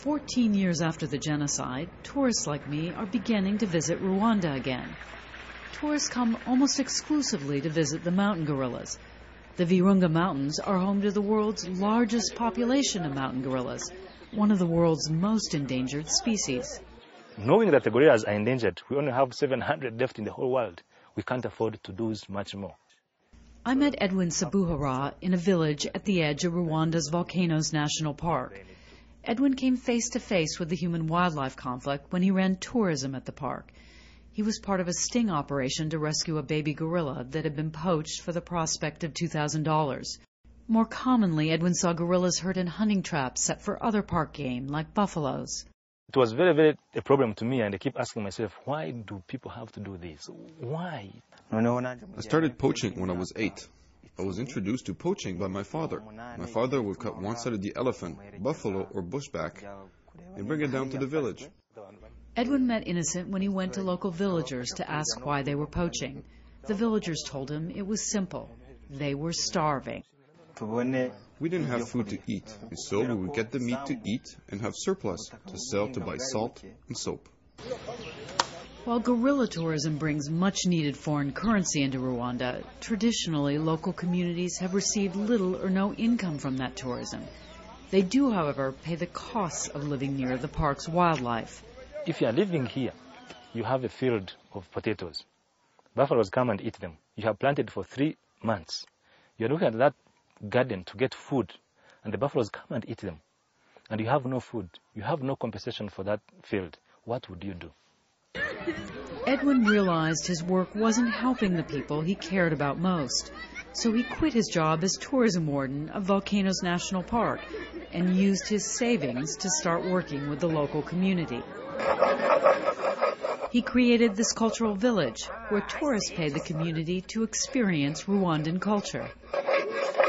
14 years after the genocide, tourists like me are beginning to visit Rwanda again. Tourists come almost exclusively to visit the Mountain Gorillas. The Virunga Mountains are home to the world's largest population of mountain gorillas, one of the world's most endangered species. Knowing that the gorillas are endangered, we only have 700 left in the whole world. We can't afford to do much more. I met Edwin Sabuhoro in a village at the edge of Rwanda's Volcanoes National Park. Edwin came face to face with the human-wildlife conflict when he ran tourism at the park. He was part of a sting operation to rescue a baby gorilla that had been poached for the prospect of $2,000. More commonly, Edwin saw gorillas hurt in hunting traps set for other park game, like buffaloes. It was very a problem to me, and I keep asking myself, why do people have to do this? Why? I started poaching when I was 8. I was introduced to poaching by my father. My father would cut one side of the elephant, buffalo, or bushback and bring it down to the village. Edwin met Innocent when he went to local villagers to ask why they were poaching. The villagers told him it was simple. They were starving. We didn't have food to eat, and so we would get the meat to eat and have surplus to sell to buy salt and soap. While gorilla tourism brings much-needed foreign currency into Rwanda, traditionally local communities have received little or no income from that tourism. They do, however, pay the costs of living near the park's wildlife. If you are living here, you have a field of potatoes. Buffaloes come and eat them. You have planted for 3 months. You are looking at that garden to get food, and the buffaloes come and eat them. And you have no food. You have no compensation for that field. What would you do? Edwin realized his work wasn't helping the people he cared about most. So he quit his job as tourism warden of Volcanoes National Park and used his savings to start working with the local community. He created this cultural village where tourists pay the community to experience Rwandan culture.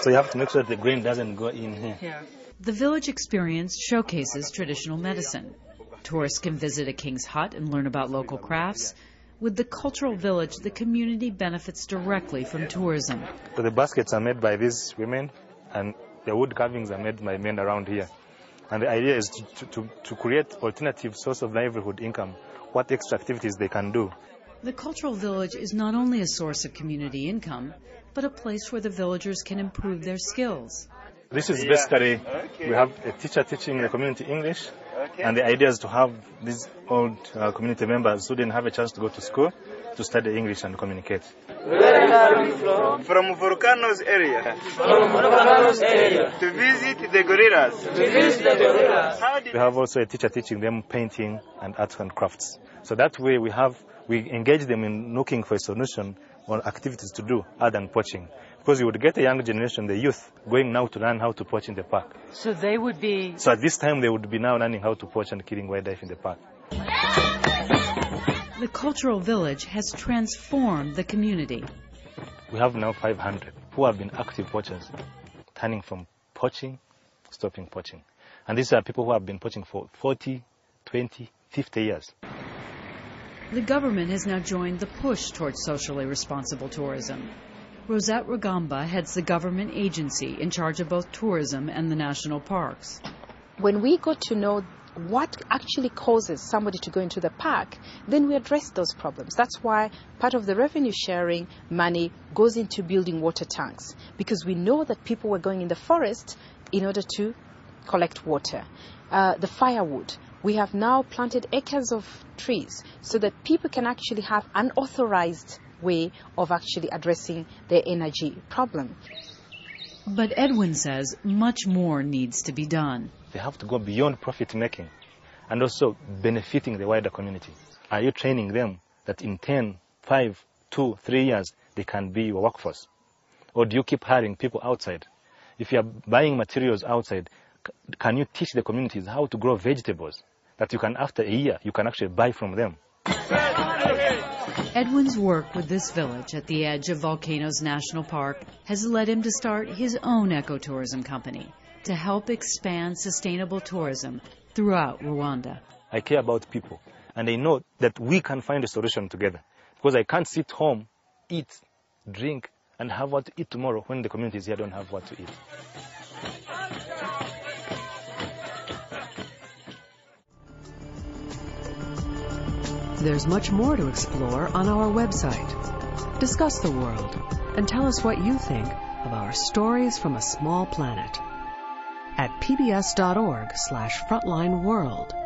So you have to make sure that the grain doesn't go in here. Yeah. The village experience showcases traditional medicine. Tourists can visit a king's hut and learn about local crafts. With the cultural village, the community benefits directly from tourism. So the baskets are made by these women, and the wood carvings are made by men around here. And the idea is to create alternative source of livelihood income, what extra activities they can do. The cultural village is not only a source of community income, but a place where the villagers can improve their skills. This is basically, we have a teacher teaching the community English, and the idea is to have these old community members who didn't have a chance to go to school to study English and communicate. Where are you from? From Volcanoes area. From Volcanoes area. To visit the gorillas. To visit the gorillas. We have also a teacher teaching them painting and arts and crafts. So that way we engage them in looking for a solution on activities to do other than poaching. Because you would get a young generation, the youth, going now to learn how to poach in the park. So they would be... So at this time they would be now learning how to poach and killing wildlife in the park. The cultural village has transformed the community. We have now 500 who have been active poachers, turning from poaching, stopping poaching. And these are people who have been poaching for 40, 20, 50 years. The government has now joined the push towards socially responsible tourism. Rosette Rugamba heads the government agency in charge of both tourism and the national parks. When we got to know what actually causes somebody to go into the park, then we address those problems. That's why part of the revenue sharing money goes into building water tanks, because we know that people were going in the forest in order to collect water. The firewood. We have now planted acres of trees so that people can actually have unauthorized way of actually addressing their energy problem. But Edwin says much more needs to be done. They have to go beyond profit making and also benefiting the wider community. Are you training them that in 10, 5, 2, 3 years they can be your workforce? Or do you keep hiring people outside? If you are buying materials outside, can you teach the communities how to grow vegetables that you can, after a year, you can actually buy from them? Edwin's work with this village at the edge of Volcanoes National Park has led him to start his own ecotourism company to help expand sustainable tourism throughout Rwanda. I care about people, and I know that we can find a solution together, because I can't sit home, eat, drink, and have what to eat tomorrow when the communities here don't have what to eat. There's much more to explore on our website. Discuss the world and tell us what you think of our stories from a small planet at pbs.org/frontlineworld.